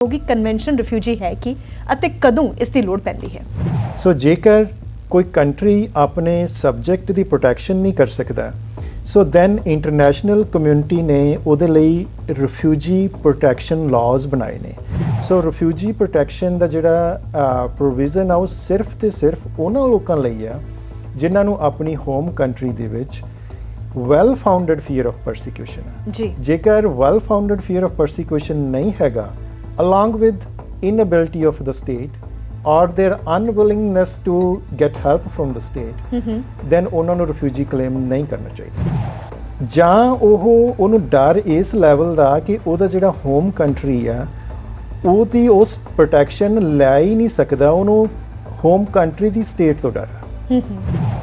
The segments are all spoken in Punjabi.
ਹੋਗੀ ਕਨਵੈਨਸ਼ਨ ਰਿਫਿਊਜੀ ਹੈ ਕੀ ਅਤੇ ਕਦੋਂ ਇਸ ਦੀ ਲੋੜ ਪੈਂਦੀ ਹੈ। ਸੋ ਜੇਕਰ ਕੋਈ ਕੰਟਰੀ ਆਪਣੇ ਸਬਜੈਕਟ ਦੀ ਪ੍ਰੋਟੈਕਸ਼ਨ ਨਹੀਂ ਕਰ ਸਕਦਾ ਸੋ ਦੈਨ ਇੰਟਰਨੈਸ਼ਨਲ ਕਮਿਊਨਿਟੀ ਨੇ ਉਹਦੇ ਲਈ ਰਿਫਿਊਜੀ ਪ੍ਰੋਟੈਕਸ਼ਨ ਲਾਜ਼ ਬਣਾਏ ਨੇ। ਸੋ ਰਿਫਿਊਜੀ ਪ੍ਰੋਟੈਕਸ਼ਨ ਦਾ ਜਿਹੜਾ ਪ੍ਰੋਵੀਜ਼ਨ ਆ ਉਹ ਸਿਰਫ ਤੇ ਸਿਰਫ ਉਹਨਾਂ ਲੋਕਾਂ ਲਈ ਆ ਜਿਨ੍ਹਾਂ ਨੂੰ ਆਪਣੀ ਹੋਮ ਕੰਟਰੀ ਦੇ ਵਿੱਚ well founded fear of persecution ਜੀ ਜੇਕਰ well founded fear of persecution ਨਹੀਂ ਹੈਗਾ along with inability of the state or their unwillingness to get help from the state then ਉਹਨਾਂ ਨੂੰ refugee claim ਨਹੀਂ ਕਰਨਾ ਚਾਹੀਦਾ ਜਾਂ ਉਹਨੂੰ ਡਰ ਇਸ ਲੈਵਲ ਦਾ ਕਿ ਉਹਦਾ ਜਿਹੜਾ ਹੋਮ ਕੰਟਰੀ ਆ ਉਹਦੀ ਉਸ ਪ੍ਰੋਟੈਕਸ਼ਨ ਲੈ ਹੀ ਨਹੀਂ ਸਕਦਾ ਉਹਨੂੰ ਹੋਮ ਕੰਟਰੀ ਦੀ ਸਟੇਟ ਤੋਂ ਡਰ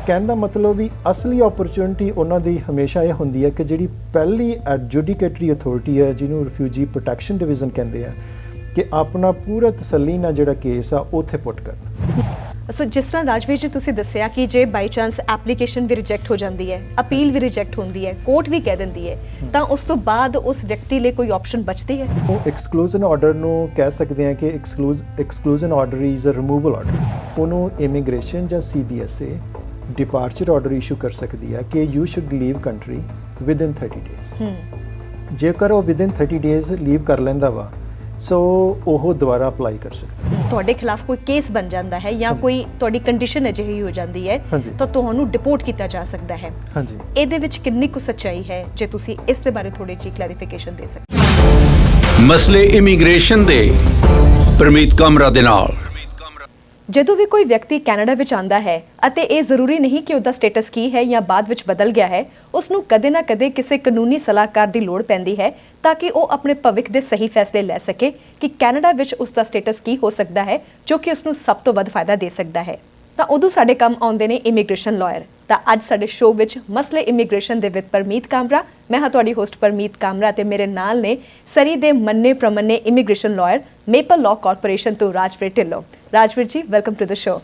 ਕਹਿਣ ਦਾ ਮਤਲਬ ਵੀ ਅਸਲੀ ਓਪਰਚੁਨਿਟੀ ਉਹਨਾਂ ਦੀ ਹਮੇਸ਼ਾ ਇਹ ਹੁੰਦੀ ਹੈ ਕਿ ਜਿਹੜੀ ਪਹਿਲੀ ਐਡਜੂਡੀਕੇਟਰੀ ਅਥਾਰਟੀ ਹੈ ਜਿਹਨੂੰ ਰਿਫਿਊਜੀ ਪ੍ਰੋਟੈਕਸ਼ਨ ਡਿਵੀਜ਼ਨ ਕਹਿੰਦੇ ਆ ਕਿ ਆਪਣਾ ਪੂਰਾ ਤਸੱਲੀ ਨਾਲ ਜਿਹੜਾ ਕੇਸ ਆ ਉੱਥੇ ਪੁੱਟ ਕਰਨ। ਸੋ ਜਿਸ ਤਰ੍ਹਾਂ ਰਾਜਵੀਰ ਜੀ ਤੁਸੀਂ ਦੱਸਿਆ ਕਿ ਜੇ ਬਾਈ ਚਾਂਸ ਐਪਲੀਕੇਸ਼ਨ ਵੀ ਰਿਜੈਕਟ ਹੋ ਜਾਂਦੀ ਹੈ ਅਪੀਲ ਵੀ ਰਿਜੈਕਟ ਹੁੰਦੀ ਹੈ ਕੋਰਟ ਵੀ ਕਹਿ ਦਿੰਦੀ ਹੈ ਤਾਂ ਉਸ ਤੋਂ ਬਾਅਦ ਉਸ ਵਿਅਕਤੀ ਲਈ ਕੋਈ ਆਪਸ਼ਨ ਬਚਦੀ ਹੈ। ਉਹ ਐਕਸਕਲੂਜ਼ਨ ਆਰਡਰ ਨੂੰ ਕਹਿ ਸਕਦੇ ਆ ਕਿ exclusion order is a removal order. ਉਹਨੂੰ ਇਮੀਗ੍ਰੇਸ਼ਨ ਜਾਂ CBSA ਡਿਪਾਰਚਰ ਆਰਡਰ ਇਸ਼ੂ ਕਰ ਸਕਦੀ ਹੈ ਕਿ you should leave country within 30 days. ਜੇਕਰ ਉਹ ਵਿਦਿਨ 30 ਡੇਜ਼ ਲੀਵ ਕਰ ਲੈਂਦਾ ਵਾ ਸੋ ਉਹ ਦੁਬਾਰਾ ਅਪਲਾਈ ਕਰ ਸਕਦਾ। ਤੁਹਾਡੇ ਖਿਲਾਫ ਕੋਈ ਕੇਸ ਬਣ ਜਾਂਦਾ ਹੈ ਜਾਂ ਕੋਈ ਤੁਹਾਡੀ ਕੰਡੀਸ਼ਨ ਅਜਿਹੀ ਹੋ ਜਾਂਦੀ ਹੈ ਤਾਂ ਤੁਹਾਨੂੰ ਡਿਪੋਰਟ ਕੀਤਾ ਜਾ ਸਕਦਾ ਹੈ। ਹਾਂਜੀ ਇਹਦੇ ਵਿੱਚ ਕਿੰਨੀ ਕੁ ਸੱਚਾਈ ਹੈ ਜੇ ਤੁਸੀਂ ਇਸ ਦੇ ਬਾਰੇ ਥੋੜੀ ਜਿਹੀ ਕਲੈਰੀਫਿਕੇਸ਼ਨ ਦੇ ਸਕਦੇ। ਮਸਲੇ ਇਮੀਗ੍ਰੇਸ਼ਨ ਦੇ ਪਰਮੀਤ ਕਾਮਰਾ ਦੇ ਨਾਲ। ਜਦੋਂ ਵੀ ਕੋਈ ਵਿਅਕਤੀ ਕੈਨੇਡਾ ਵਿੱਚ ਆਉਂਦਾ ਹੈ ਅਤੇ ਇਹ ਜ਼ਰੂਰੀ ਨਹੀਂ ਕਿ ਉਹਦਾ ਸਟੇਟਸ ਕੀ ਹੈ ਜਾਂ ਬਾਅਦ ਵਿੱਚ ਬਦਲ ਗਿਆ ਹੈ ਉਸ ਨੂੰ ਕਦੇ ਨਾ ਕਦੇ ਕਿਸੇ ਕਾਨੂੰਨੀ ਸਲਾਹਕਾਰ ਦੀ ਲੋੜ ਪੈਂਦੀ ਹੈ ਤਾਂ ਕਿ ਉਹ ਆਪਣੇ ਭਵਿੱਖ ਦੇ ਸਹੀ ਫੈਸਲੇ ਲੈ ਸਕੇ ਕਿ ਕੈਨੇਡਾ ਵਿੱਚ ਉਸ ਦਾ ਸਟੇਟਸ ਕੀ ਹੋ ਸਕਦਾ ਹੈ ਜੋ ਕਿ ਉਸ ਨੂੰ ਸਭ ਤੋਂ ਵੱਧ ਫਾਇਦਾ ਦੇ ਸਕਦਾ ਹੈ। ਤਾਂ ਉਦੋਂ ਸਾਡੇ ਕੰਮ ਆਉਂਦੇ ਨੇ ਇਮੀਗ੍ਰੇਸ਼ਨ ਲਾਇਰ। ਤਾਂ ਅੱਜ ਸਾਡੇ ਸ਼ੋਅ ਵਿੱਚ ਮਸਲੇ ਇਮੀਗ੍ਰੇਸ਼ਨ ਦੇ ਵਿੱਚ ਪਰਮੀਤ ਕਾਮਰਾ, ਮੈਂ ਹਾਂ ਤੁਹਾਡੀ ਹੋਸਟ ਪਰਮੀਤ ਕਾਮਰਾ ਤੇ ਮੇਰੇ ਨਾਲ ਨੇ ਸਰੀ ਦੇ ਮੰਨੇ ਪ੍ਰਮੰਨੇ immigration lawyer Maple Law Corporation ਤੋਂ ਰਾਜਵੀਰ ਢਿੱਲੋਂ। ਰਾਜਵੀਰ ਜੀ welcome to the show.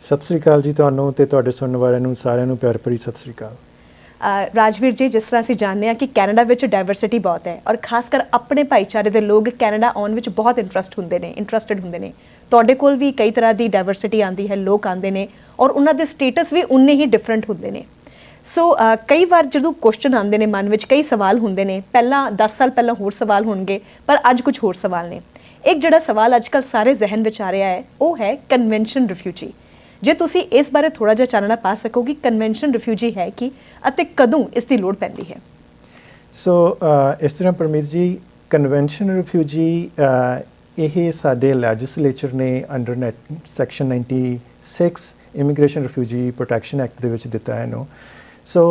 Sat Sri ਅਕਾਲ ਜੀ ਤੁਹਾਨੂੰ ਤੇ ਤੁਹਾਡੇ ਸੁਣਨ ਵਾਲਿਆਂ ਨੂੰ ਸਾਰਿਆਂ ਨੂੰ ਪਿਆਰ ਭਰੀ ਸਤਿ ਸ੍ਰੀ ਅਕਾਲ। ਰਾਜਵੀਰ ਜੀ ਜਿਸ ਤਰ੍ਹਾਂ ਅਸੀਂ ਜਾਣਦੇ ਹਾਂ ਕਿ ਕੈਨੇਡਾ ਵਿੱਚ ਡਾਇਵਰਸਿਟੀ ਬਹੁਤ ਹੈ ਔਰ ਖਾਸ ਕਰ ਆਪਣੇ ਭਾਈਚਾਰੇ ਦੇ ਲੋਕ ਕੈਨੇਡਾ ਆਉਣ ਵਿੱਚ ਬਹੁਤ ਇੰਟਰਸਟਿਡ ਹੁੰਦੇ ਨੇ। ਤੁਹਾਡੇ ਕੋਲ ਵੀ ਕਈ ਤਰ੍ਹਾਂ ਦੀ ਡਾਇਵਰਸਿਟੀ ਆਉਂਦੀ ਹੈ, ਲੋਕ ਆਉਂਦੇ ਨੇ ਔਰ ਉਹਨਾਂ ਦੇ ਸਟੇਟਸ ਵੀ ਉਨੇ ਹੀ ਡਿਫਰੈਂਟ ਹੁੰਦੇ ਨੇ। ਸੋ ਕਈ ਵਾਰ ਜਦੋਂ ਕੁਐਸਚਨ ਆਉਂਦੇ ਨੇ ਮਨ ਵਿੱਚ ਕਈ ਸਵਾਲ ਹੁੰਦੇ ਨੇ, ਪਹਿਲਾਂ 10 ਸਾਲ ਪਹਿਲਾਂ ਹੋਰ ਸਵਾਲ ਹੋਣਗੇ ਪਰ ਅੱਜ ਕੁਝ ਹੋਰ ਸਵਾਲ ਨੇ। ਇੱਕ ਜਿਹੜਾ ਸਵਾਲ ਅੱਜ ਕੱਲ੍ਹ ਸਾਰੇ ਜ਼ਿਹਨ ਵਿੱਚ ਆ ਰਿਹਾ ਹੈ ਉਹ ਹੈ ਕਨਵੈਨਸ਼ਨ ਰਿਫਿਊਜੀ। ਜੇ ਤੁਸੀਂ ਇਸ ਬਾਰੇ ਥੋੜਾ ਜਿਹਾ ਚਾਨਣਾ ਪਾ ਸਕੋ ਕਿ ਕਨਵੈਨਸ਼ਨ ਰਿਫਿਊਜੀ ਹੈ ਕੀ ਅਤੇ ਕਦੋਂ ਇਸ ਦੀ ਲੋੜ ਪੈਂਦੀ ਹੈ। ਸੋ ਇਸ ਤਰ੍ਹਾਂ ਪਰਮੀਤ ਜੀ ਕਨਵੈਨਸ਼ਨ ਰਿਫਿਊਜੀ ਇਹ ਸਾਡੇ ਲੈਜਿਸਲੇਚਰ ਨੇ under section 96 immigration refugee protection act ਦੇ ਵਿੱਚ ਦਿੱਤਾ ਹੈ ਇਹਨੂੰ। ਸੋ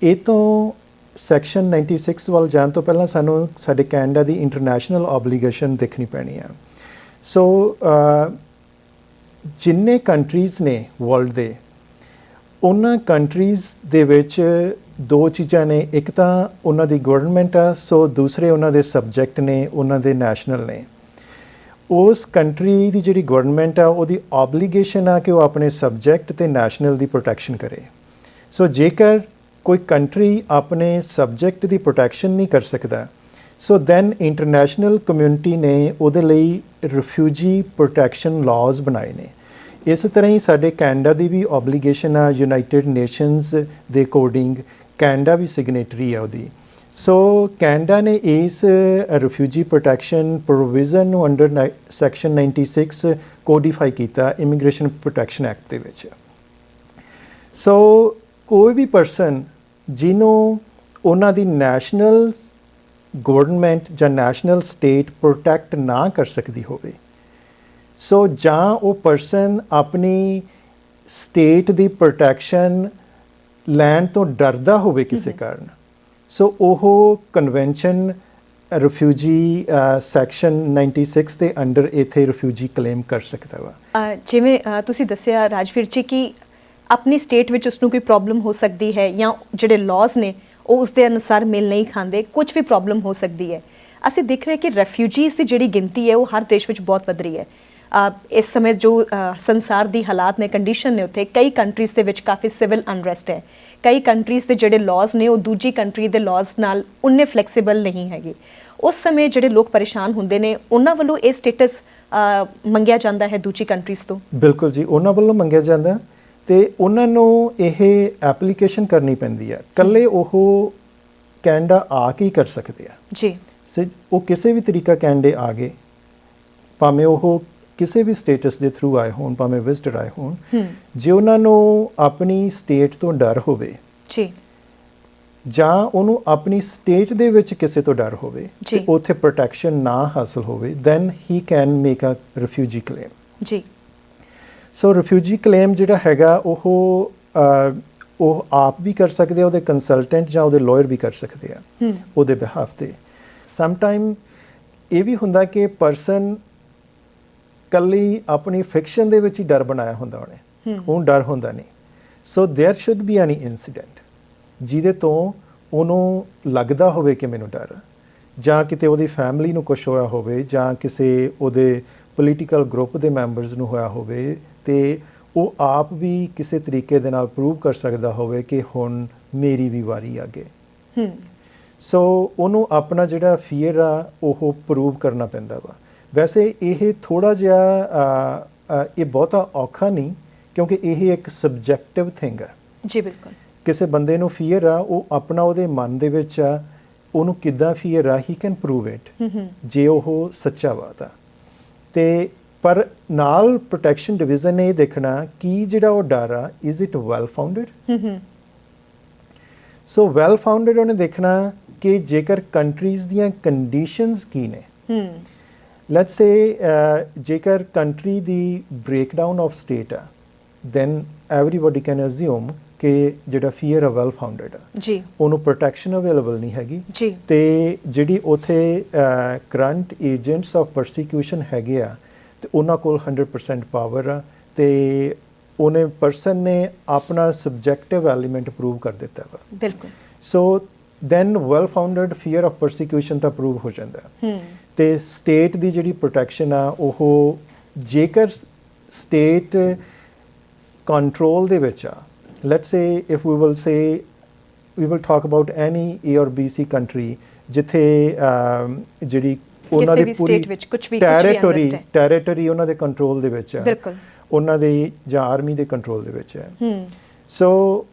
ਇਹ ਤੋਂ ਸੈਕਸ਼ਨ 96 ਵੱਲ ਜਾਣ ਤੋਂ ਪਹਿਲਾਂ ਸਾਨੂੰ ਸਾਡੇ ਕੈਨੇਡਾ ਦੀ ਇੰਟਰਨੈਸ਼ਨਲ ਆਬਲੀਗੇਸ਼ਨ ਦੇਖਣੀ ਪੈਣੀ ਆ। ਸੋ ਜਿੰਨੇ ਕੰਟਰੀਜ਼ ਨੇ ਵਰਲਡ ਦੇ ਉਹਨਾਂ ਕੰਟਰੀਜ਼ ਦੇ ਵਿੱਚ ਦੋ ਚੀਜ਼ਾਂ ਨੇ, ਇੱਕ ਤਾਂ ਉਹਨਾਂ ਦੀ ਗਵਰਨਮੈਂਟ ਆ ਸੋ ਦੂਸਰੇ ਉਹਨਾਂ ਦੇ ਸਬਜੈਕਟ ਨੇ, ਉਹਨਾਂ ਦੇ ਨੈਸ਼ਨਲ ਨੇ। ਉਸ ਕੰਟਰੀ ਦੀ ਜਿਹੜੀ ਗਵਰਨਮੈਂਟ ਆ ਉਹਦੀ ਆਬਲੀਗੇਸ਼ਨ ਆ ਕਿ ਉਹ ਆਪਣੇ ਸਬਜੈਕਟ ਤੇ ਨੈਸ਼ਨਲ ਦੀ ਪ੍ਰੋਟੈਕਸ਼ਨ ਕਰੇ। ਸੋ ਜੇਕਰ ਕੋਈ ਕੰਟਰੀ ਆਪਣੇ ਸਬਜੈਕਟ ਦੀ ਪ੍ਰੋਟੈਕਸ਼ਨ ਨਹੀਂ ਕਰ ਸਕਦਾ ਸੋ ਦੈਨ ਇੰਟਰਨੈਸ਼ਨਲ ਕਮਿਊਨਿਟੀ ਨੇ ਉਹਦੇ ਲਈ ਰਿਫਿਊਜੀ ਪ੍ਰੋਟੈਕਸ਼ਨ ਲਾਜ਼ ਬਣਾਏ ਨੇ। ਇਸ ਤਰ੍ਹਾਂ ਹੀ ਸਾਡੇ ਕੈਨੇਡਾ ਦੀ ਵੀ ਆਬਲੀਗੇਸ਼ਨ ਆ ਯੂਨਾਈਟਿਡ ਨੇਸ਼ਨਸ ਦੇ ਅਕੋਰਡਿੰਗ, ਕੈਨੇਡਾ ਵੀ ਸਿਗਨੇਟਰੀ ਆ ਉਹਦੀ। ਸੋ ਕੈਨੇਡਾ ਨੇ ਇਸ ਰਿਫਿਊਜੀ ਪ੍ਰੋਟੈਕਸ਼ਨ ਪ੍ਰੋਵੀਜ਼ਨ ਨੂੰ ਅੰਡਰ ਸੈਕਸ਼ਨ 96 ਕੋਡੀਫਾਈ ਕੀਤਾ ਇਮੀਗ੍ਰੇਸ਼ਨ ਪ੍ਰੋਟੈਕਸ਼ਨ ਐਕਟ ਦੇ ਵਿੱਚ। ਸੋ ਕੋਈ ਵੀ ਪਰਸਨ ਜਿਹਨੂੰ ਉਹਨਾਂ ਦੀ ਨੈਸ਼ਨਲ ਗਵਰਨਮੈਂਟ ਜਾਂ ਨੈਸ਼ਨਲ ਸਟੇਟ ਪ੍ਰੋਟੈਕਟ ਨਾ ਕਰ ਸਕਦੀ ਹੋਵੇ ਸੋ ਜਾਂ ਉਹ ਪਰਸਨ ਆਪਣੀ ਸਟੇਟ ਦੀ ਪ੍ਰੋਟੈਕਸ਼ਨ ਲੈਣ ਤੋਂ ਡਰਦਾ ਹੋਵੇ ਕਿਸੇ ਕਾਰਨ ਸੋ ਉਹ ਕਨਵੈਨਸ਼ਨ ਰਿਫਿਊਜੀ ਸੈਕਸ਼ਨ 96 ਦੇ ਅੰਡਰ ਇੱਥੇ ਰਿਫਿਊਜੀ ਕਲੇਮ ਕਰ ਸਕਦਾ ਵਾ। ਜਿਵੇਂ ਤੁਸੀਂ ਦੱਸਿਆ ਰਾਜਵੀਰ ਜੀ ਕਿ ਆਪਣੀ ਸਟੇਟ ਵਿੱਚ ਉਸਨੂੰ ਕੋਈ ਪ੍ਰੋਬਲਮ ਹੋ ਸਕਦੀ ਹੈ ਜਾਂ ਜਿਹੜੇ ਲਾਜ਼ ਨੇ ਉਹ ਉਸ ਦੇ ਅਨੁਸਾਰ ਮੇਲ ਨਹੀਂ ਖਾਂਦੇ, ਕੁਝ ਵੀ ਪ੍ਰੋਬਲਮ ਹੋ ਸਕਦੀ ਹੈ। ਅਸੀਂ ਦੇਖ ਰਹੇ ਕਿ ਰੈਫਿਊਜੀਜ਼ ਦੀ ਜਿਹੜੀ ਗਿਣਤੀ ਹੈ ਉਹ ਹਰ ਦੇਸ਼ ਵਿੱਚ ਬਹੁਤ ਵਧ ਰਹੀ ਹੈ। ਇਸ ਸਮੇਂ ਜੋ ਸੰਸਾਰ ਦੀ ਹਾਲਾਤ ਨੇ, ਕੰਡੀਸ਼ਨ ਨੇ, ਉੱਥੇ ਕਈ ਕੰਟਰੀਜ਼ ਦੇ ਵਿੱਚ ਕਾਫੀ ਸਿਵਲ ਅਨਰੈਸਟ ਹੈ। ਕਈ ਕੰਟਰੀਜ਼ ਦੇ ਜਿਹੜੇ ਲਾਜ਼ ਨੇ ਉਹ ਦੂਜੀ ਕੰਟਰੀ ਦੇ ਲਾਜ਼ ਨਾਲ ਉਨੇ ਫਲੈਕਸੀਬਲ ਨਹੀਂ ਹੈਗੇ ਉਸ ਸਮੇਂ ਜਿਹੜੇ ਲੋਕ ਪਰੇਸ਼ਾਨ ਹੁੰਦੇ ਨੇ ਉਹਨਾਂ ਵੱਲੋਂ ਇਹ ਸਟੇਟਸ ਮੰਗਿਆ ਜਾਂਦਾ ਹੈ ਦੂਜੀ ਕੰਟਰੀਜ਼ ਤੋਂ? ਬਿਲਕੁਲ ਜੀ, ਉਹਨਾਂ ਵੱਲੋਂ ਮੰਗਿਆ ਜਾਂਦਾ ਤੇ ਉਹਨਾਂ ਨੂੰ ਇਹ ਐਪਲੀਕੇਸ਼ਨ ਕਰਨੀ ਪੈਂਦੀ ਹੈ। ਇਕੱਲੇ ਉਹ ਕੈਨੇਡਾ ਆ ਕੇ ਹੀ ਕਰ ਸਕਦੇ ਆ ਜੀ। ਉਹ ਕਿਸੇ ਵੀ ਤਰੀਕਾ ਕੈਨੇਡਾ ਆ ਗਏ, ਭਾਵੇਂ ਉਹ ਕਿਸੇ ਵੀ ਸਟੇਟਸ ਦੇ ਥਰੂ ਆਏ ਹੋਣ, ਭਾਵੇਂ ਵਿਜ਼ਟਰ ਆਏ ਹੋਣ, ਜੇ ਉਹਨਾਂ ਨੂੰ ਆਪਣੀ ਸਟੇਟ ਤੋਂ ਡਰ ਹੋਵੇ ਜੀ, ਜਾਂ ਉਹਨੂੰ ਆਪਣੀ ਸਟੇਟ ਦੇ ਵਿੱਚ ਕਿਸੇ ਤੋਂ ਡਰ ਹੋਵੇ ਤੇ ਉੱਥੇ ਪ੍ਰੋਟੈਕਸ਼ਨ ਨਾ ਹਾਸਲ ਹੋਵੇ, then he can make a refugee claim ਜੀ। ਸੋ ਰਿਫਿਊਜੀ ਕਲੇਮ ਜਿਹੜਾ ਹੈਗਾ ਉਹ ਆਪ ਵੀ ਕਰ ਸਕਦੇ ਆ, ਉਹਦੇ ਕੰਸਲਟੈਂਟ ਜਾਂ ਉਹਦੇ ਲਾਇਰ ਵੀ ਕਰ ਸਕਦੇ ਆ ਉਹਦੇ ਬਿਹਾਫ ਤੇ। ਸਮ ਟਾਈਮ ਇਹ ਵੀ ਹੁੰਦਾ ਕਿ ਪਰਸਨ ਕੱਲੀ ਆਪਣੀ ਫਿਕਸ਼ਨ ਦੇ ਵਿੱਚ ਹੀ ਡਰ ਬਣਾਇਆ ਹੁੰਦਾ ਉਹਨੇ, ਉਹ ਡਰ ਹੁੰਦਾ ਨਹੀਂ। So there should be any incident ਜਿਹਦੇ ਤੋਂ ਉਹਨੂੰ ਲੱਗਦਾ ਹੋਵੇ ਕਿ ਮੈਨੂੰ ਡਰ, ਜਾਂ ਕਿਤੇ ਉਹਦੀ ਫੈਮਿਲੀ ਨੂੰ ਕੁਛ ਹੋਇਆ ਹੋਵੇ, ਜਾਂ ਕਿਸੇ ਉਹਦੇ ਪੋਲੀਟੀਕਲ ਗਰੁੱਪ ਦੇ ਮੈਂਬਰਸ ਨੂੰ ਹੋਇਆ ਹੋਵੇ, ਤੇ ਉਹ ਆਪ ਵੀ ਕਿਸੇ ਤਰੀਕੇ ਦੇ ਨਾਲ ਪ੍ਰੂਵ ਕਰ ਸਕਦਾ ਹੋਵੇ ਕਿ ਹੁਣ ਮੇਰੀ ਵੀ ਵਾਰੀ ਆ ਗਈ। ਸੋ ਉਹਨੂੰ ਆਪਣਾ ਜਿਹੜਾ ਫੀਅਰ ਆ ਉਹ ਪ੍ਰੂਵ ਕਰਨਾ ਪੈਂਦਾ ਵਾ। ਵੈਸੇ ਇਹ ਥੋੜ੍ਹਾ ਜਿਹਾ ਇਹ ਬਹੁਤਾ ਔਖਾ ਨਹੀਂ, ਕਿਉਂਕਿ ਇਹ ਇੱਕ ਸਬਜੈਕਟਿਵ ਥਿੰਗ ਹੈ ਜੀ। ਬਿਲਕੁਲ, ਕਿਸੇ ਬੰਦੇ ਨੂੰ ਫੀਅਰ ਆ, ਉਹ ਆਪਣਾ ਉਹਦੇ ਮਨ ਦੇ ਵਿੱਚ ਆ, ਉਹਨੂੰ ਕਿੱਦਾਂ ਫੀਅਰ ਆ, ਹੀ ਕੈਨ ਪ੍ਰੂਵ ਇਟ ਜੇ ਉਹ ਸੱਚਾ ਵਾ ਤਾਂ। ਤੇ ਪਰ ਨਾਲ ਪ੍ਰੋਟੈਕਸ਼ਨ ਡਿਵੀਜ਼ਨ ਨੇ ਇਹ ਦੇਖਣਾ ਕਿ ਜਿਹੜਾ ਉਹ ਡਰ ਆ, is it well founded. So well founded ਉਹਨੇ ਦੇਖਣਾ ਕਿ ਜੇਕਰ ਕੰਟਰੀਜ਼ ਦੀਆਂ ਕੰਡੀਸ਼ਨਸ ਕੀ ਨੇ। ਲੈਟਸ ਸੇ ਜੇਕਰ country the breakdown of state ਆ, ਦੈਨ ਐਵਰੀਬਾਡੀ ਕੈਨ ਅਸਿਊਮ ਕਿ ਜਿਹੜਾ ਫੀਅਰ ਆ ਵੈਲ ਫਾਊਂਡਡ ਆ ਜੀ, ਉਹਨੂੰ ਪ੍ਰੋਟੈਕਸ਼ਨ ਅਵੇਲੇਬਲ ਨਹੀਂ ਹੈਗੀ ਜੀ। ਤੇ ਜਿਹੜੀ ਉੱਥੇ ਕਰੰਟ ਏਜੰਟਸ ਆਫ ਪਰਸੀਕਿਊਸ਼ਨ ਹੈਗੇ ਆ ਤੇ ਉਹਨਾਂ ਕੋਲ 100% ਪਾਵਰ ਆ, ਤੇ ਉਹਨੇ ਪਰਸਨ ਨੇ ਆਪਣਾ ਸਬਜੈਕਟਿਵ ਐਲੀਮੈਂਟ ਪ੍ਰੂਵ ਕਰ ਦਿੱਤਾ ਵਾ। ਬਿਲਕੁਲ। So then well founded fear of persecution ਤਾਂ ਪ੍ਰੂਵ ਹੋ ਜਾਂਦਾ। ਤੇ ਸਟੇਟ ਦੀ ਜਿਹੜੀ ਪ੍ਰੋਟੈਕਸ਼ਨ ਆ, ਉਹ ਜੇਕਰ ਸਟੇਟ ਕੰਟਰੋਲ ਦੇ ਵਿੱਚ ਆ, let's say if we will talk about any A or B C country ਜਿੱਥੇ ਜਿਹੜੀ ਉਹਨਾਂ ਦੀ ਪੂਰੀ ਟੈਰੀਟਰੀ ਉਹਨਾਂ ਦੇ ਕੰਟਰੋਲ ਦੇ ਵਿੱਚ ਹੈ, ਉਹਨਾਂ ਦੇ ਜਾਂ ਆਰਮੀ ਦੇ ਕੰਟਰੋਲ ਦੇ ਵਿੱਚ ਹੈ। ਸੋ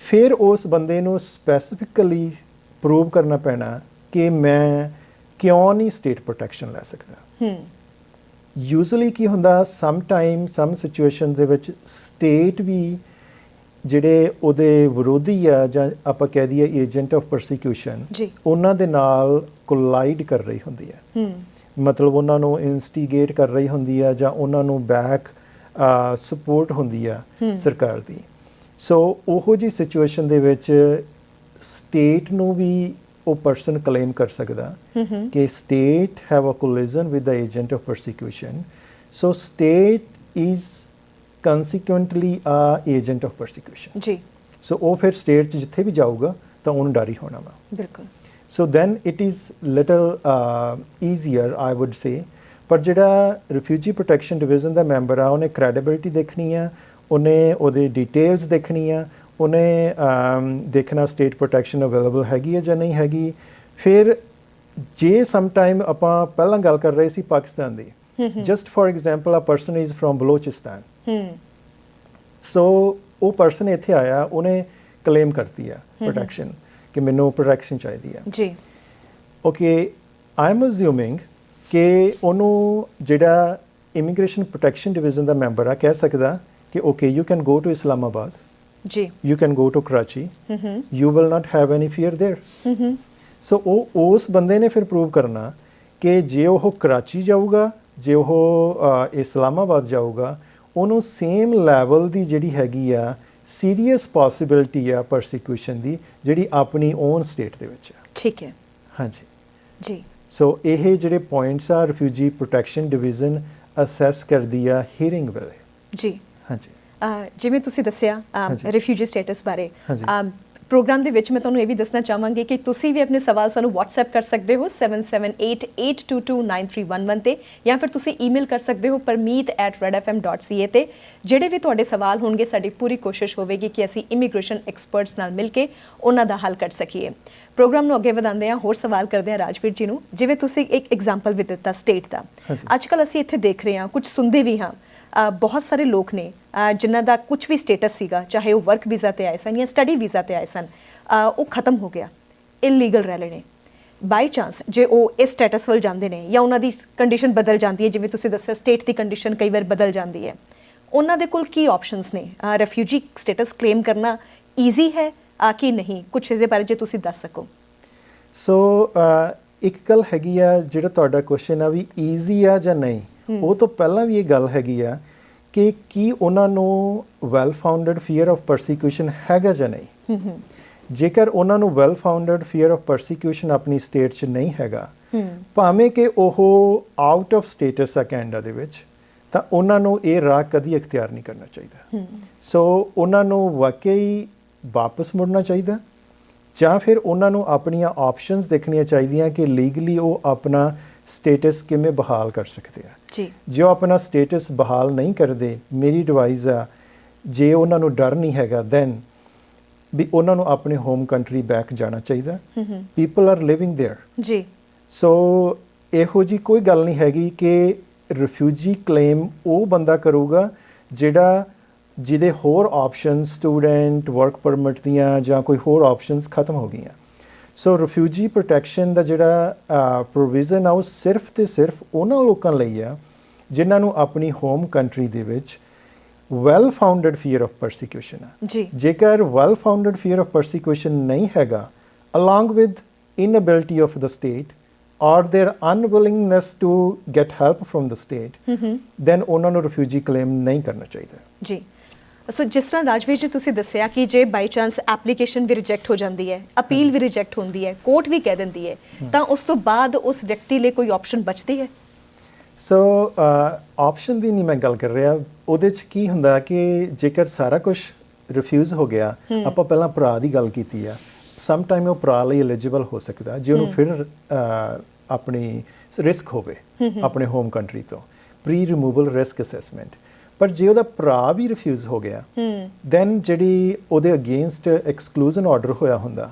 ਫਿਰ ਉਸ ਬੰਦੇ ਨੂੰ ਸਪੈਸੀਫਿਕਲੀ ਪ੍ਰੂਵ ਕਰਨਾ ਪੈਣਾ ਕਿ ਮੈਂ ਕਿਉਂ ਨਹੀਂ ਸਟੇਟ ਪ੍ਰੋਟੈਕਸ਼ਨ ਲੈ ਸਕਦਾ। ਯੂਜ਼ੂਅਲੀ ਕੀ ਹੁੰਦਾ, ਸਮ ਸਿਚੁਏਸ਼ਨ ਦੇ ਵਿੱਚ ਸਟੇਟ ਵੀ ਜਿਹੜੇ ਉਹਦੇ ਵਿਰੋਧੀ ਆ, ਜਾਂ ਆਪਾਂ ਕਹਿ ਦਈਏ ਏਜੰਟ ਆਫ ਪਰਸੀਕਿਊਸ਼ਨ, ਉਹਨਾਂ ਦੇ ਨਾਲ ਕੋਲਾਈਡ ਕਰ ਰਹੀ ਹੁੰਦੀ ਹੈ। ਮਤਲਬ ਉਹਨਾਂ ਨੂੰ ਇਨਸਟੀਗੇਟ ਕਰ ਰਹੀ ਹੁੰਦੀ ਆ, ਜਾਂ ਉਹਨਾਂ ਨੂੰ ਬੈਕ ਸਪੋਰਟ ਹੁੰਦੀ ਆ ਸਰਕਾਰ ਦੀ। ਸੋ ਉਹੋ ਜਿਹੀ ਸਿਚੁਏਸ਼ਨ ਦੇ ਵਿੱਚ ਸਟੇਟ ਨੂੰ ਵੀ ਉਹ ਪਰਸਨ ਕਲੇਮ ਕਰ ਸਕਦਾ ਕਿ state have a collusion with the agent of persecution, so state is consequently a agent of persecution ਜੀ। ਸੋ ਉਹ ਫਿਰ ਸਟੇਟ 'ਚ ਜਿੱਥੇ ਵੀ ਜਾਊਗਾ ਤਾਂ ਉਹਨੂੰ ਡਰ ਹੀ ਹੋਣਾ ਵਾ। ਬਿਲਕੁਲ। So then it is little easier I would say. ਪਰ ਜਿਹੜਾ ਰਿਫਿਊਜੀ ਪ੍ਰੋਟੈਕਸ਼ਨ ਡਿਵੀਜ਼ਨ ਦਾ ਮੈਂਬਰ ਆ, ਉਹਨੇ ਕ੍ਰੈਡੀਬਿਲਿਟੀ ਦੇਖਣੀ ਆ, ਉਹਨੇ ਉਹਦੇ ਡਿਟੇਲਸ ਦੇਖਣੀ ਆ, ਉਹਨੇ ਦੇਖਣਾ ਸਟੇਟ ਪ੍ਰੋਟੈਕਸ਼ਨ ਅਵੇਲੇਬਲ ਹੈਗੀ ਹੈ ਜਾਂ ਨਹੀਂ ਹੈਗੀ। ਫਿਰ ਜੇ ਸਮ ਟਾਈਮ ਆਪਾਂ ਪਹਿਲਾਂ ਗੱਲ ਕਰ ਰਹੇ ਸੀ ਪਾਕਿਸਤਾਨ ਦੀ, just for example, a person is from Balochistan. So ਉਹ ਪਰਸਨ ਇੱਥੇ ਆਇਆ, ਉਹਨੇ ਕਲੇਮ ਕਰਤੀ ਆ ਪ੍ਰੋਟੈਕਸ਼ਨ ਕਿ ਮੈਨੂੰ ਪ੍ਰੋਟੈਕਸ਼ਨ ਚਾਹੀਦੀ ਆ ਜੀ। ਓਕੇ, ਆਈ ਐਮ ਅਸਿਊਮਿੰਗ ਕਿ ਉਹਨੂੰ ਜਿਹੜਾ ਇਮੀਗ੍ਰੇਸ਼ਨ ਪ੍ਰੋਟੈਕਸ਼ਨ ਡਿਵੀਜ਼ਨ ਦਾ ਮੈਂਬਰ ਆ ਕਹਿ ਸਕਦਾ ਕਿ okay, you can go to Islamabad ji, you can go to Karachi, you will not have any fear there. So ਉਹ ਉਸ ਬੰਦੇ ਨੇ ਫਿਰ ਪ੍ਰੂਵ ਕਰਨਾ ਕਿ ਜੇ ਉਹ ਕਰਾਚੀ ਜਾਊਗਾ, ਜੇ ਉਹ ਇਸਲਾਮਾਬਾਦ ਜਾਊਗਾ, ਉਹਨੂੰ ਸੇਮ ਲੈਵਲ ਦੀ ਜਿਹੜੀ ਹੈਗੀ ਆ ਸੀਰੀਅਸ ਪੋਸੀਬਿਲਿਟੀ ਆ ਪਰਸੀਕਿਊਸ਼ਨ ਦੀ, ਜਿਹੜੀ ਆਪਣੀ ਓਨ ਸਟੇਟ ਦੇ ਵਿੱਚ ਆ। ਠੀਕ ਹੈ, ਹਾਂਜੀ ਜੀ। ਸੋ ਇਹ ਜਿਹੜੇ ਪੁਆਇੰਟਸ ਆ ਰਿਫਿਊਜੀ ਪ੍ਰੋਟੈਕਸ਼ਨ ਡਿਵੀਜ਼ਨ ਅਸੈਸ ਕਰਦੀ ਆ ਹੀਅਰਿੰਗ ਵੇਲੇ ਜੀ। ਹਾਂਜੀ, ਜਿਵੇਂ ਤੁਸੀਂ ਦੱਸਿਆ ਰਿਫਿਊਜੀ ਸਟੇਟਸ ਬਾਰੇ, ਪ੍ਰੋਗਰਾਮ ਦੇ ਵਿੱਚ ਮੈਂ ਤੁਹਾਨੂੰ ਇਹ ਵੀ ਦੱਸਣਾ ਚਾਹਾਂਗੀ ਕਿ ਤੁਸੀਂ ਵੀ ਆਪਣੇ ਸਵਾਲ ਸਾਨੂੰ WhatsApp ਕਰ ਸਕਦੇ ਹੋ 7788229311 ਤੇ ਜਾਂ ਫਿਰ ਤੁਸੀਂ ਈਮੇਲ ਕਰ ਸਕਦੇ ਹੋ parmeet@redfm.ca ਤੇ। ਜਿਹੜੇ ਵੀ ਤੁਹਾਡੇ ਸਵਾਲ ਹੋਣਗੇ ਸਾਡੀ ਪੂਰੀ ਕੋਸ਼ਿਸ਼ ਹੋਵੇਗੀ ਕਿ ਅਸੀਂ ਇਮੀਗ੍ਰੇਸ਼ਨ ਐਕਸਪਰਟਸ ਨਾਲ ਮਿਲ ਕੇ ਉਹਨਾਂ ਦਾ ਹੱਲ ਕੱਢ ਸਕੀਏ। ਪ੍ਰੋਗਰਾਮ ਨੂੰ ਅੱਗੇ ਵਧਾਉਂਦੇ ਹਾਂ, ਹੋਰ ਸਵਾਲ ਕਰਦੇ ਹਾਂ ਰਾਜਵੀਰ ਜੀ ਨੂੰ। ਜਿਵੇਂ ਤੁਸੀਂ ਇੱਕ ਐਗਜ਼ਾਮਪਲ ਵੀ ਦਿੱਤਾ ਸਟੇਟ ਦਾ, ਅੱਜ ਕੱਲ੍ਹ ਅਸੀਂ ਇੱਥੇ ਦੇਖ ਰਹੇ ਹਾਂ, ਕੁਝ ਸੁਣਦੇ ਵੀ ਹਾਂ, ਬਹੁਤ ਸਾਰੇ ਲੋਕ ਨੇ ਜਿਨ੍ਹਾਂ ਦਾ ਕੁਝ ਵੀ ਸਟੇਟਸ ਸੀਗਾ, ਚਾਹੇ ਉਹ ਵਰਕ ਵੀਜ਼ਾ ਤੇ ਆਏ ਸਨ ਜਾਂ ਸਟੱਡੀ ਵੀਜ਼ਾ ਤੇ ਆਏ ਸਨ, ਉਹ ਖਤਮ ਹੋ ਗਿਆ, ਇਲੀਗਲ ਰਹਿ ਰਹੇ ਨੇ। ਬਾਈ ਚਾਂਸ ਜੇ ਉਹ ਇਸ ਸਟੇਟਸ ਵੱਲ ਜਾਂਦੇ ਨੇ ਜਾਂ ਉਹਨਾਂ ਦੀ ਕੰਡੀਸ਼ਨ ਬਦਲ ਜਾਂਦੀ ਹੈ, ਜਿਵੇਂ ਤੁਸੀਂ ਦੱਸਿਆ ਸਟੇਟ ਦੀ ਕੰਡੀਸ਼ਨ ਕਈ ਵਾਰ ਬਦਲ ਜਾਂਦੀ ਹੈ, ਉਹਨਾਂ ਦੇ ਕੋਲ ਕੀ ਆਪਸ਼ਨਸ ਨੇ? ਰੈਫਿਊਜੀ ਸਟੇਟਸ ਕਲੇਮ ਕਰਨਾ ਈਜ਼ੀ ਹੈ ਕਿ ਨਹੀਂ? ਕੁਛ ਇਹਦੇ ਬਾਰੇ ਜੇ ਤੁਸੀਂ ਦੱਸ ਸਕੋ। ਸੋ ਇੱਕ ਗੱਲ ਹੈਗੀ ਆ, ਜਿਹੜਾ ਤੁਹਾਡਾ ਕੁਐਸਚਨ ਆ ਵੀ ਈਜ਼ੀ ਆ ਜਾਂ ਨਹੀਂ, ਉਹ ਤੋਂ ਪਹਿਲਾਂ ਵੀ ਇਹ ਗੱਲ ਹੈਗੀ ਆ ਕਿ ਕੀ ਉਹਨਾਂ ਨੂੰ well founded fear of persecution ਹੈਗਾ ਜਾਂ ਨਹੀਂ। ਜੇਕਰ ਉਹਨਾਂ ਨੂੰ well founded fear of persecution ਆਪਣੀ ਸਟੇਟ 'ਚ ਨਹੀਂ ਹੈਗਾ, ਭਾਵੇਂ ਕਿ ਉਹ ਆਊਟ ਆਫ ਸਟੇਟਸ ਆ ਕੈਨੇਡਾ ਦੇ ਵਿੱਚ, ਤਾਂ ਉਹਨਾਂ ਨੂੰ ਇਹ ਰਾਹ ਕਦੀ ਇਖਤਿਆਰ ਨਹੀਂ ਕਰਨਾ ਚਾਹੀਦਾ। ਸੋ ਉਹਨਾਂ ਨੂੰ ਵਾਕਈ ਵਾਪਸ ਮੁੜਨਾ ਚਾਹੀਦਾ, ਜਾਂ ਫਿਰ ਉਹਨਾਂ ਨੂੰ ਆਪਣੀਆਂ ਆਪਸ਼ਨਸ ਦੇਖਣੀਆਂ ਚਾਹੀਦੀਆਂ ਕਿ ਲੀਗਲੀ ਉਹ ਆਪਣਾ ਸਟੇਟਸ ਕਿਵੇਂ ਬਹਾਲ ਕਰ ਸਕਦੇ ਆ। ਜੀ, ਜੇ ਉਹ ਆਪਣਾ ਸਟੇਟਸ ਬਹਾਲ ਨਹੀਂ ਕਰਦੇ, ਮੇਰੀ ਐਡਵਾਈਸ ਆ, ਜੇ ਉਹਨਾਂ ਨੂੰ ਡਰ ਨਹੀਂ ਹੈਗਾ ਦੈਨ ਵੀ ਉਹਨਾਂ ਨੂੰ ਆਪਣੇ ਹੋਮ ਕੰਟਰੀ ਬੈਕ ਜਾਣਾ ਚਾਹੀਦਾ। People are living there. ਜੀ, ਸੋ ਇਹੋ ਜੀ ਕੋਈ ਗੱਲ ਨਹੀਂ ਹੈਗੀ ਕਿ ਰਿਫਿਊਜੀ ਕਲੇਮ ਉਹ ਬੰਦਾ ਕਰੂਗਾ ਜਿਹਦੇ ਹੋਰ ਆਪਸ਼ਨਸ, ਸਟੂਡੈਂਟ, ਵਰਕ ਪਰਮਿਟ ਦੀਆਂ ਜਾਂ ਕੋਈ ਹੋਰ ਆਪਸ਼ਨਸ ਖਤਮ ਹੋ ਗਈਆਂ। ਸੋ ਰਿਫਿਊਜੀ ਪ੍ਰੋਟੈਕਸ਼ਨ ਦਾ ਜਿਹੜਾ ਪ੍ਰੋਵੀਜ਼ਨ ਆ ਉਹ ਸਿਰਫ ਤੇ ਸਿਰਫ ਉਹਨਾਂ ਲੋਕਾਂ ਲਈ ਆ ਜਿਨ੍ਹਾਂ ਨੂੰ ਆਪਣੀ ਹੋਮ ਕੰਟਰੀ ਦੇ ਵਿੱਚ well founded fear of persecution ਆ। ਜੀ, ਜੇਕਰ well founded fear of persecution ਨਹੀਂ ਹੈਗਾ, along with inability of the state or their unwillingness to get help from the state, then ਉਹਨਾਂ ਨੂੰ ਰਿਫਿਊਜੀ ਕਲੇਮ ਨਹੀਂ ਕਰਨਾ ਚਾਹੀਦਾ। ਜੀ, ਸੋ ਜਿਸ ਤਰ੍ਹਾਂ ਰਾਜਵੀਰ ਜੀ ਤੁਸੀਂ ਦੱਸਿਆ ਕਿ ਜੇ ਬਾਈ ਚਾਂਸ ਐਪਲੀਕੇਸ਼ਨ ਵੀ ਰਿਜੈਕਟ ਹੋ ਜਾਂਦੀ ਹੈ, ਅਪੀਲ ਵੀ ਰਿਜੈਕਟ ਹੁੰਦੀ ਹੈ, ਕੋਰਟ ਵੀ ਕਹਿ ਦਿੰਦੀ ਹੈ, ਤਾਂ ਉਸ ਤੋਂ ਬਾਅਦ ਉਸ ਵਿਅਕਤੀ ਲਈ ਕੋਈ ਆਪਸ਼ਨ ਬਚਦੀ ਹੈ? ਸੋ ਆਪਸ਼ਨ ਦੀ ਨਹੀਂ ਮੈਂ ਗੱਲ ਕਰ ਰਿਹਾ। ਉਹਦੇ 'ਚ ਕੀ ਹੁੰਦਾ ਕਿ ਜੇਕਰ ਸਾਰਾ ਕੁਝ ਰਿਫਿਊਜ਼ ਹੋ ਗਿਆ, ਆਪਾਂ ਪਹਿਲਾਂ ਭਰਾ ਦੀ ਗੱਲ ਕੀਤੀ ਆ, ਸਮ ਟਾਈਮ ਉਹ ਭਰਾ ਲਈ ਐਲੀਜੀਬਲ ਹੋ ਸਕਦਾ ਜੇ ਉਹਨੂੰ ਫਿਰ ਆਪਣੀ ਰਿਸਕ ਹੋਵੇ ਆਪਣੇ ਹੋਮ ਕੰਟਰੀ ਤੋਂ, ਪ੍ਰੀ ਰਿਮੂਵਲ ਰਿਸਕ ਅਸੈਸਮੈਂਟ। ਪਰ ਜੇ ਉਹਦਾ ਭਰਾ ਵੀ ਰਿਫਿਊਜ਼ ਹੋ ਗਿਆ, ਦੈਨ ਜਿਹੜੀ ਉਹਦੇ ਅਗੇਂਸਟ ਐਕਸਕਲੂਜਨ ਆਰਡਰ ਹੋਇਆ ਹੁੰਦਾ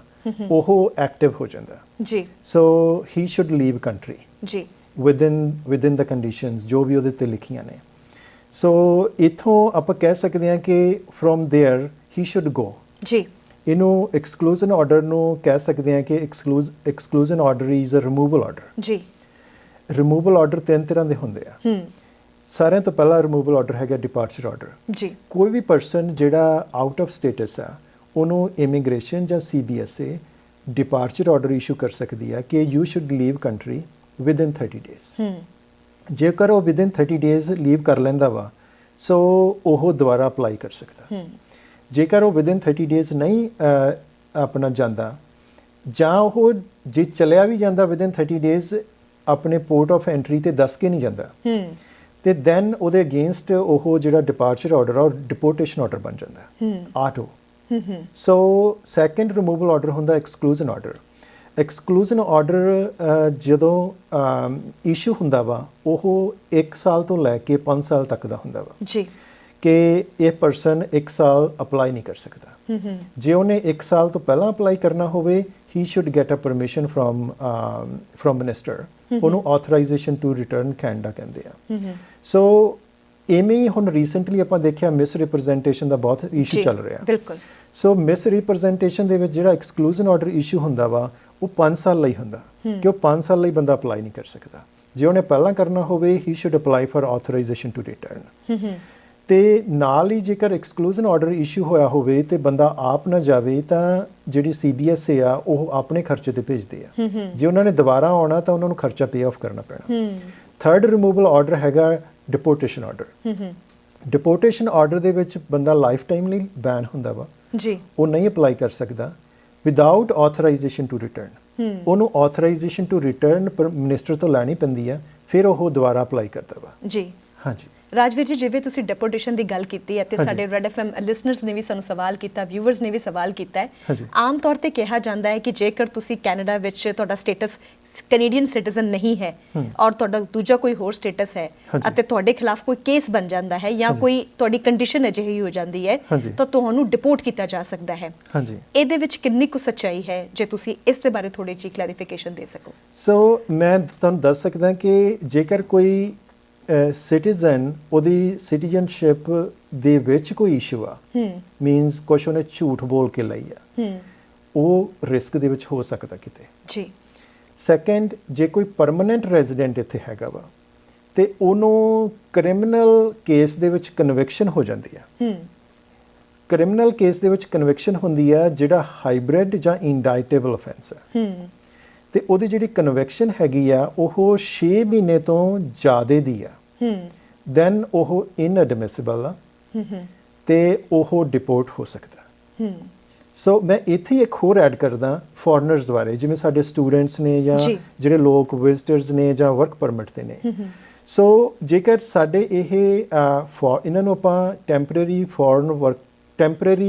ਉਹ ਐਕਟਿਵ ਹੋ ਜਾਂਦਾ। ਜੀ, ਸੋ ਹੀ ਸ਼ੁੱਡ ਲੀਵ ਕੰਟਰੀ। ਜੀ, ਵਿਦਿਨ ਦ ਕੰਡੀਸ਼ਨਸ ਜੋ ਵੀ ਉਹਦੇ ਤੇ ਲਿਖੀਆਂ ਨੇ। ਸੋ ਇਥੋਂ ਆਪਾਂ ਕਹਿ ਸਕਦੇ ਹਾਂ ਕਿ from there he should go. ਜੀ, ਇਹਨੂੰ ਐਕਸਕਲੂਜਨ ਆਰਡਰ ਨੂੰ ਕਹਿ ਸਕਦੇ ਹਾਂ ਕਿ exclusion order is a removal order. ਜੀ, ਰਿਮੂਵਲ ਆਰਡਰ ਤਿੰਨ ਤਰ੍ਹਾਂ ਦੇ ਹੁੰਦੇ ਆ। ਸਾਰਿਆਂ ਤੋਂ ਪਹਿਲਾ ਰਿਮੂਵਲ ਆਰਡਰ ਹੈਗਾ ਡਿਪਾਰਚਰ ਆਰਡਰ। ਜੀ, ਕੋਈ ਵੀ ਪਰਸਨ ਜਿਹੜਾ ਆਊਟ ਆਫ ਸਟੇਟਸ ਆ ਉਹਨੂੰ ਇਮੀਗ੍ਰੇਸ਼ਨ ਜਾਂ CBSA ਡਿਪਾਰਚਰ ਆਰਡਰ ਇਸ਼ੂ ਕਰ ਸਕਦੀ ਆ ਕਿ you should leave country within 30 days. ਜੇਕਰ ਉਹ ਵਿਦਿਨ 30 ਡੇਜ਼ ਲੀਵ ਕਰ ਲੈਂਦਾ ਵਾ, ਸੋ ਉਹ ਦੁਬਾਰਾ ਅਪਲਾਈ ਕਰ ਸਕਦਾ। ਜੇਕਰ ਉਹ ਵਿਦਿਨ 30 ਡੇਜ਼ ਨਹੀਂ ਆਪਣਾ ਜਾਂਦਾ, ਜਾਂ ਉਹ ਜੇ ਚਲਿਆ ਵੀ ਜਾਂਦਾ ਵਿਦਿਨ 30 ਡੇਜ਼ ਆਪਣੇ ਪੋਰਟ ਆਫ ਐਂਟਰੀ ਤੇ ਦੱਸ ਕੇ ਨਹੀਂ ਜਾਂਦਾ, ਤੇ ਦੈਨ ਉਹਦੇ ਅਗੇਂਸਟ ਉਹ ਜਿਹੜਾ ਡਿਪਾਰਚਰ ਆਰਡਰ ਆ ਉਹ ਡਿਪੋਰਟੇਸ਼ਨ ਆਰਡਰ ਬਣ ਜਾਂਦਾ, ਆਟੋ। ਸੋ ਸੈਕੰਡ ਰਿਮੂਵਲ ਆਰਡਰ ਹੁੰਦਾ ਐਕਸਕਲੂਜਨ ਆਰਡਰ। ਐਕਸਕਲੂਜਨ ਆਰਡਰ ਜਦੋਂ ਇਸ਼ੂ ਹੁੰਦਾ ਵਾ ਉਹ 1 ਸਾਲ ਤੋਂ ਲੈ ਕੇ 5 ਸਾਲ ਤੱਕ ਦਾ ਹੁੰਦਾ ਵਾ। ਜੀ, ਕਿ ਇਹ ਪਰਸਨ 1 ਸਾਲ ਅਪਲਾਈ ਨਹੀਂ ਕਰ ਸਕਦਾ। ਜੇ ਉਹਨੇ 1 ਸਾਲ ਤੋਂ ਪਹਿਲਾਂ ਅਪਲਾਈ ਕਰਨਾ ਹੋਵੇ, he should get a permission from minister. ਉਹਨੂੰ ਆਥੋਰਾਈਜੇਸ਼ਨ ਟੂ ਰਿਟਰਨ ਕੈਨੇਡਾ ਕਹਿੰਦੇ ਆ। ਸੋ ਇਵੇਂ ਹੁਣ ਰੀਸੈਂਟਲੀ ਆਪਾਂ ਦੇਖਿਆ ਮਿਸ ਰਿਪਰੈਜ਼ੈਂਟੇਸ਼ਨ ਦਾ ਬਹੁਤ ਇਸ਼ੂ ਚੱਲ ਰਿਹਾ। ਬਿਲਕੁਲ। ਸੋ ਮਿਸ ਰਿਪਰੈਜ਼ੈਂਟੇਸ਼ਨ ਦੇ ਵਿੱਚ ਜਿਹੜਾ ਐਕਸਕਲੂਜਨ ਆਰਡਰ ਇਸ਼ੂ ਹੁੰਦਾ ਵਾ ਉਹ 5 ਸਾਲ ਲਈ ਹੁੰਦਾ, ਕਿ ਉਹ 5 ਸਾਲ ਲਈ ਬੰਦਾ ਅਪਲਾਈ ਨਹੀਂ ਕਰ ਸਕਦਾ। ਜੇ ਉਹਨੇ ਪਹਿਲਾਂ ਕਰਨਾ ਹੋਵੇ, he should apply for authorisation to return. ਤੇ ਨਾਲ ਹੀ ਜੇਕਰ ਐਕਸਕਲੂਜਨ ਆਰਡਰ ਇਸ਼ੂ ਹੋਇਆ ਹੋਵੇ ਤੇ ਬੰਦਾ ਆਪ ਨਾ ਜਾਵੇ, ਤਾਂ ਜਿਹੜੀ CBSA ਆ ਉਹ ਆਪਣੇ ਖਰਚੇ ਤੇ ਭੇਜਦੇ ਆ। ਜੇ ਉਹਨਾਂ ਨੇ ਦੁਬਾਰਾ ਆਉਣਾ ਤਾਂ ਉਹਨਾਂ ਨੂੰ ਖਰਚਾ ਪੇ ਆਫ ਕਰਨਾ ਪੈਣਾ। ਥਰਡ ਰਿਮੂਵਲ ਆਰਡਰ ਹੈਗਾ ਡਿਪੋਰਟੇਸ਼ਨ ਆਰਡਰ। ਡਿਪੋਰਟੇਸ਼ਨ ਆਰਡਰ ਦੇ ਵਿੱਚ ਬੰਦਾ ਲਾਈਫ ਟਾਈਮ ਲਈ ਬੈਨ ਹੁੰਦਾ ਵਾ। ਜੀ, ਉਹ ਨਹੀਂ ਅਪਲਾਈ ਕਰ ਸਕਦਾ ਵਿਦਆਊਟ ਆਥੋਰਾਈਜੇਸ਼ਨ ਟੂ ਰਿਟਰਨ। ਉਹਨੂੰ ਆਥੋਰਾਈਜੇਸ਼ਨ ਟੂ ਰਿਟਰਨ ਮਿਨਿਸਟਰ ਤੋਂ ਲੈਣੀ ਪੈਂਦੀ ਆ, ਫਿਰ ਉਹ ਦੁਬਾਰਾ ਅਪਲਾਈ ਕਰਦਾ ਵਾ। ਜੀ, ਹਾਂਜੀ। ਰਾਜਵੀਰ ਜੀ, ਜਿਵੇਂ ਤੁਸੀਂ ਡੈਪੂਟੇਸ਼ਨ ਦੀ ਗੱਲ ਕੀਤੀ ਹੈ ਤੇ ਹਾਂਜੀ। ਸਾਡੇ ਰੈਡ ਐਫਐਮ ਲਿਸਨਰਸ ਨੇ ਵੀ ਸਾਨੂੰ ਸਵਾਲ ਕੀਤਾ, ਵਿਊਅਰਸ ਨੇ ਵੀ ਸਵਾਲ ਕੀਤਾ ਹੈ। ਹਾਂਜੀ। ਆਮ ਤੌਰ ਤੇ ਕਿਹਾ ਜਾਂਦਾ ਹੈ ਕਿ ਜੇਕਰ ਤੁਸੀਂ ਕੈਨੇਡਾ ਵਿੱਚ ਤੁਹਾਡਾ ਸਟੇਟਸ ਕੈਨੇਡੀਅਨ ਸਿਟੀਜ਼ਨ ਨਹੀਂ ਹੈ ਔਰ ਤੁਹਾਡਾ ਦੂਜਾ ਕੋਈ ਹੋਰ ਸਟੇਟਸ ਹੈ ਹਾਂਜੀ। ਅਤੇ ਤੁਹਾਡੇ ਖਿਲਾਫ ਕੋਈ ਕੇਸ ਬਣ ਜਾਂਦਾ ਹੈ ਜਾਂ ਕੋਈ ਤੁਹਾਡੀ ਕੰਡੀਸ਼ਨ ਅਜਿਹੀ ਹੋ ਜਾਂਦੀ ਹੈ ਹਾਂਜੀ। ਤਾਂ ਤੁਹਾਨੂੰ ਡਿਪੋਰਟ ਕੀਤਾ ਜਾ ਸਕਦਾ ਹੈ। ਹਾਂਜੀ। ਇਹਦੇ ਵਿੱਚ ਕਿੰਨੀ ਕੁ ਸੱਚਾਈ ਹੈ, ਜੇ ਤੁਸੀਂ ਇਸ ਦੇ ਬਾਰੇ ਥੋੜੀ ਜਿਹੀ ਕਲੈਰੀਫਿਕੇਸ਼ਨ ਦੇ ਸਕੋ। ਸੋ ਮੈਂ ਤੁਹਾਨੂੰ ਦੱਸ ਸਕਦਾ ਕਿ ਜੇਕਰ ਕੋਈ ਸਿਟੀਜ਼ਨ ਉਹਦੀ ਸਿਟੀਜ਼ਨਸ਼ਿਪ ਦੇ ਵਿੱਚ ਕੋਈ ਇਸ਼ੂ ਆ, ਮੀਨਸ ਕੁਛ ਉਹਨੇ ਝੂਠ ਬੋਲ ਕੇ ਲਈ ਆ, ਉਹ ਰਿਸਕ ਦੇ ਵਿੱਚ ਹੋ ਸਕਦਾ ਕਿਤੇ ਜੀ। ਸੈਕੰਡ, ਜੇ ਕੋਈ ਪਰਮਨੈਂਟ ਰੈਜ਼ੀਡੈਂਟ ਇੱਥੇ ਹੈਗਾ ਵਾ ਤੇ ਉਹਨੂੰ ਕ੍ਰਿਮੀਨਲ ਕੇਸ ਦੇ ਵਿੱਚ ਕਨਵਿਕਸ਼ਨ ਹੋ ਜਾਂਦੀ ਆ। ਕ੍ਰਿਮੀਨਲ ਕੇਸ ਦੇ ਵਿੱਚ ਕਨਵਿਕਸ਼ਨ ਹੁੰਦੀ ਆ ਜਿਹੜਾ ਹਾਈਬ੍ਰਿਡ ਜਾਂ ਇੰਡਾਈਟੇਬਲ ਅਫੈਂਸ ਹੈ, ਤੇ ਉਹਦੀ ਜਿਹੜੀ ਕਨਵਿਕਸ਼ਨ ਹੈਗੀ ਆ ਉਹ 6 ਮਹੀਨੇ ਤੋਂ ਜ਼ਿਆਦੇ ਦੀ ਆ, ਦੈਨ ਉਹ ਇਨਐਡਮਿਸਿਬਲ ਆ ਤੇ ਉਹ ਡਿਪੋਰਟ ਹੋ ਸਕਦਾ। ਸੋ ਮੈਂ ਇੱਥੇ ਇੱਕ ਹੋਰ ਐਡ ਕਰਦਾ ਫੋਰਨਰਸ ਬਾਰੇ, ਜਿਵੇਂ ਸਾਡੇ ਸਟੂਡੈਂਟਸ ਨੇ ਜਾਂ ਜਿਹੜੇ ਲੋਕ ਵਿਜ਼ਿਟਰਸ ਨੇ ਜਾਂ ਵਰਕ ਪਰਮਿਟ ਤੇ ਨੇ। ਸੋ ਜੇਕਰ ਸਾਡੇ ਇਹ ਇਹਨਾਂ ਨੂੰ ਆਪਾਂ ਟੈਂਪਰੇਰੀ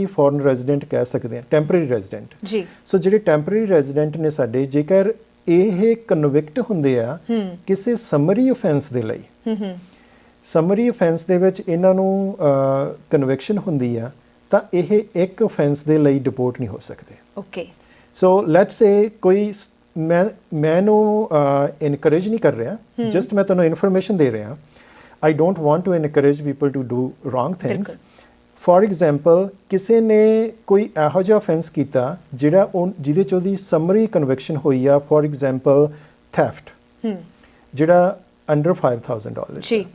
ਫੋਰਨ ਰੈਜ਼ੀਡੈਂਟ ਕਹਿ ਸਕਦੇ ਹਾਂ, ਟੈਂਪਰੇਰੀ ਰੈਜ਼ੀਡੈਂਟ ਜੀ। ਸੋ ਜਿਹੜੇ ਟੈਂਪਰੇਰੀ ਰੈਜ਼ੀਡੈਂਟ ਨੇ ਸਾਡੇ, ਜੇਕਰ ਇਹ ਕਨਵਿਕਟ ਹੁੰਦੇ ਆ ਕਿਸੇ ਸਮਰੀ ਅਫੈਂਸ ਦੇ ਲਈ, ਸਮਰੀ ਅਫੈਂਸ ਦੇ ਵਿੱਚ ਇਹਨਾਂ ਨੂੰ ਕਨਵਿਕਸ਼ਨ ਹੁੰਦੀ ਆ, ਤਾਂ ਇਹ ਇੱਕ ਅਫੈਂਸ ਦੇ ਲਈ ਡਿਪੋਰਟ ਨਹੀਂ ਹੋ ਸਕਦੇ। ਓਕੇ। ਸੋ ਲੈਟਸ ਸੇ ਕੋਈ ਮੈਨੂੰ ਇਨਕਰੇਜ ਨਹੀਂ ਕਰ ਰਿਹਾ, ਜਸਟ ਮੈਂ ਤੁਹਾਨੂੰ ਇਨਫੋਰਮੇਸ਼ਨ ਦੇ ਰਿਹਾ। I don't want to encourage people to do wrong things. For example, ਕਿਸੇ ਨੇ ਕੋਈ ਇਹੋ ਜਿਹਾ ਅਫੈਂਸ ਕੀਤਾ ਜਿਹਦੇ 'ਚ ਉਹਦੀ ਸਮਰੀ ਕਨਵਿਕਸ਼ਨ ਹੋਈ ਆ, ਫੋਰ ਐਗਜ਼ਾਮਪਲ ਥੈਫਟ, ਜਿਹੜਾ ਅੰਡਰ $5,000 ਜੀ।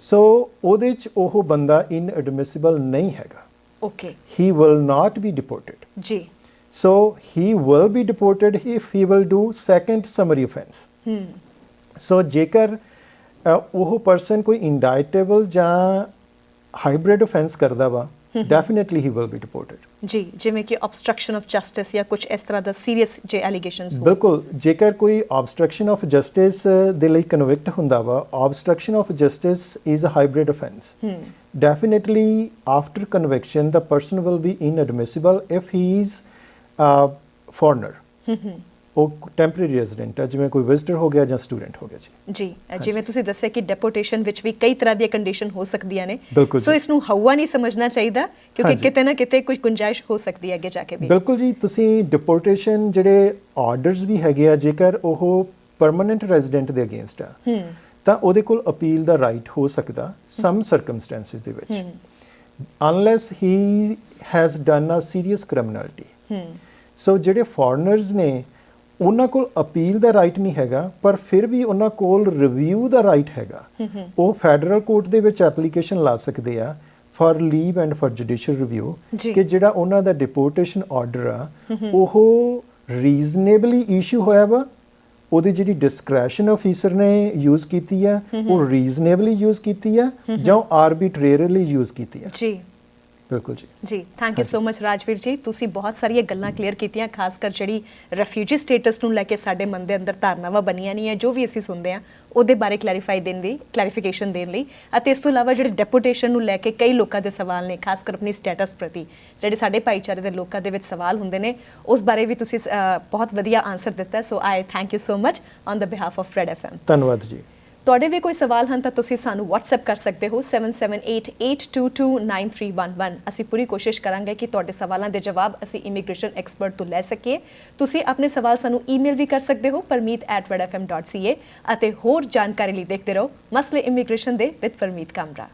ਸੋ ਉਹਦੇ 'ਚ ਉਹ ਬੰਦਾ ਇਨਐਡਮਿਸਿਬਲ ਨਹੀਂ ਹੈਗਾ। Okay. He will not be deported. ਜੀ। So he will be deported if he will do second summary offense. So ਜੇਕਰ ਉਹ ਪਰਸਨ ਕੋਈ ਇੰਡਾਈਟੇਬਲ ਜਾਂ ਹਾਈਬ੍ਰਿਡ ਅਫੈਂਸ ਕਰਦਾ ਵਾ, definitely he will be deported. ਜੀ, ਜਿਵੇਂ ਕਿ obstruction of justice ਜਾਂ ਕੁਝ ਇਸ ਤਰ੍ਹਾਂ ਦਾ ਸੀਰੀਅਸ ਜੇ allegations ਹੋ। ਬਿਲਕੁਲ, ਜੇਕਰ ਕੋਈ obstruction of justice ਦੇ ਲਈ ਕਨਵਿਕਟ ਹੁੰਦਾ ਵਾ, obstruction of justice is a hybrid offense. Definitely after conviction the person will be inadmissible if he is a foreigner. ਉਹ ਟੈਂਪਰੇਰੀ ਰੈਜ਼ੀਡੈਂਟ ਹੈ, ਜਿਵੇਂ ਕੋਈ ਵਿਜ਼ਿਟਰ ਹੋ ਗਿਆ ਜਾਂ ਸਟੂਡੈਂਟ ਹੋ ਗਿਆ। ਜੀ ਜੀ, ਜਿਵੇਂ ਤੁਸੀਂ ਦੱਸਿਆ ਕਿ ਡੈਪੋਟੇਸ਼ਨ ਵਿੱਚ ਵੀ ਕਈ ਤਰ੍ਹਾਂ ਦੀਆਂ ਕੰਡੀਸ਼ਨ ਹੋ ਸਕਦੀਆਂ ਨੇ, ਬਿਲਕੁਲ। ਇਸ ਨੂੰ ਹਵਾ ਨਹੀਂ ਸਮਝਣਾ ਚਾਹੀਦਾ, ਕਿਉਂਕਿ ਕਿਤੇ ਨਾ ਕਿਤੇ ਕੋਈ ਗੁੰਜਾਇਸ਼ ਹੋ ਸਕਦੀ ਹੈ ਅੱਗੇ ਜਾ ਕੇ ਵੀ। ਬਿਲਕੁਲ ਜੀ। ਤੁਸੀਂ ਡਿਪੋਰਟੇਸ਼ਨ ਜਿਹੜੇ ਆਰਡਰਸ ਵੀ ਹੈਗੇ ਆ, ਜੇਕਰ ਉਹ ਪਰਮਨੈਂਟ ਰੈਜ਼ੀਡੈਂਟ ਦੇ ਅਗੇਂਸਟ ਆ, ਤਾਂ ਉਹਦੇ ਕੋਲ ਅਪੀਲ ਦਾ ਰਾਈਟ ਹੋ ਸਕਦਾ ਸਮ ਸਰਕਮਸਟੈਂਸਿਸ ਦੇ ਵਿੱਚ, unless he has done a serious criminality. So ਜਿਹੜੇ ਫੋਰਨਰਸ ਨੇ ਉਹਨਾਂ ਕੋਲ ਅਪੀਲ ਦਾ ਰਾਈਟ ਨਹੀਂ ਹੈਗਾ, ਪਰ ਫਿਰ ਵੀ ਉਹਨਾਂ ਕੋਲ ਰਿਵਿਊ ਦਾ ਰਾਈਟ ਹੈਗਾ। ਉਹ ਫੈਡਰਲ ਕੋਰਟ ਦੇ ਵਿੱਚ ਐਪਲੀਕੇਸ਼ਨ ਲਾ ਸਕਦੇ ਆ for leave and for judicial review, ਕਿ ਜਿਹੜਾ ਉਹਨਾਂ ਦਾ ਡਿਪੋਰਟੇਸ਼ਨ ਆਰਡਰ ਆ ਉਹ ਰੀਜ਼ਨੇਬਲੀ ਇਸ਼ੂ ਹੋਇਆ ਵਾ, ਉਹਦੀ ਜਿਹੜੀ ਡਿਸਕ੍ਰੈਸ਼ਨ ਆਫੀਸਰ ਨੇ ਯੂਜ਼ ਕੀਤੀ ਆ ਉਹ ਰੀਜ਼ਨੇਬਲੀ ਯੂਜ਼ ਕੀਤੀ ਆ ਜਾਂ ਆਰਬਿਟਰੇਰੀਲੀ ਯੂਜ਼ ਕੀਤੀ ਆ। ਜੀ ਬਿਲਕੁਲ ਜੀ। ਜੀ, thank you so much Rajveer ji, ਤੁਸੀਂ ਬਹੁਤ ਸਾਰੀਆਂ ਗੱਲਾਂ ਕਲੀਅਰ ਕੀਤੀਆਂ, ਖਾਸ ਕਰ ਜਿਹੜੀ ਰੈਫਿਊਜੀ ਸਟੇਟਸ ਨੂੰ ਲੈ ਕੇ ਸਾਡੇ ਮਨ ਦੇ ਅੰਦਰ ਧਾਰਨਾਵਾਂ ਬਣੀਆਂ ਨਹੀਂ ਹੈ, ਜੋ ਵੀ ਅਸੀਂ ਸੁਣਦੇ ਹਾਂ ਉਹਦੇ ਬਾਰੇ ਕਲੈਰੀਫਿਕੇਸ਼ਨ ਦੇਣ ਲਈ, ਅਤੇ ਇਸ ਤੋਂ ਇਲਾਵਾ ਜਿਹੜੇ ਡੈਪੂਟੇਸ਼ਨ ਨੂੰ ਲੈ ਕੇ ਕਈ ਲੋਕਾਂ ਦੇ ਸਵਾਲ ਨੇ, ਖਾਸ ਕਰ ਆਪਣੀ ਸਟੇਟਸ ਪ੍ਰਤੀ ਜਿਹੜੇ ਸਾਡੇ ਭਾਈਚਾਰੇ ਦੇ ਲੋਕਾਂ ਦੇ ਵਿੱਚ ਸਵਾਲ ਹੁੰਦੇ ਨੇ, ਉਸ ਬਾਰੇ ਵੀ ਤੁਸੀਂ ਬਹੁਤ ਵਧੀਆ ਆਨਸਰ ਦਿੱਤਾ। So I thank you so much on the behalf of Red FM. ਧੰਨਵਾਦ ਜੀ। ਤੁਹਾਡੇ ਵੀ ਕੋਈ ਸਵਾਲ ਹਨ ਤਾਂ ਤੁਸੀਂ ਸਾਨੂੰ WhatsApp ਕਰ ਸਕਦੇ ਹੋ 7788229311। ਅਸੀਂ ਪੂਰੀ ਕੋਸ਼ਿਸ਼ ਕਰਾਂਗੇ ਕਿ ਤੁਹਾਡੇ ਸਵਾਲਾਂ ਦੇ ਜਵਾਬ ਅਸੀਂ ਇਮੀਗ੍ਰੇਸ਼ਨ ਐਕਸਪਰਟ ਤੋਂ ਲੈ ਸਕੀਏ। ਤੁਸੀਂ ਆਪਣੇ ਸਵਾਲ ਸਾਨੂੰ ਈਮੇਲ ਵੀ ਕਰ ਸਕਦੇ ਹੋ parmeet@redfm.ca, ਅਤੇ ਹੋਰ ਜਾਣਕਾਰੀ ਲਈ ਦੇਖਦੇ ਰਹੋ ਮਸਲੇ ਇਮੀਗ੍ਰੇਸ਼ਨ ਦੇ ਵਿਦ ਪਰਮੀਤ ਕਾਮਰਾ।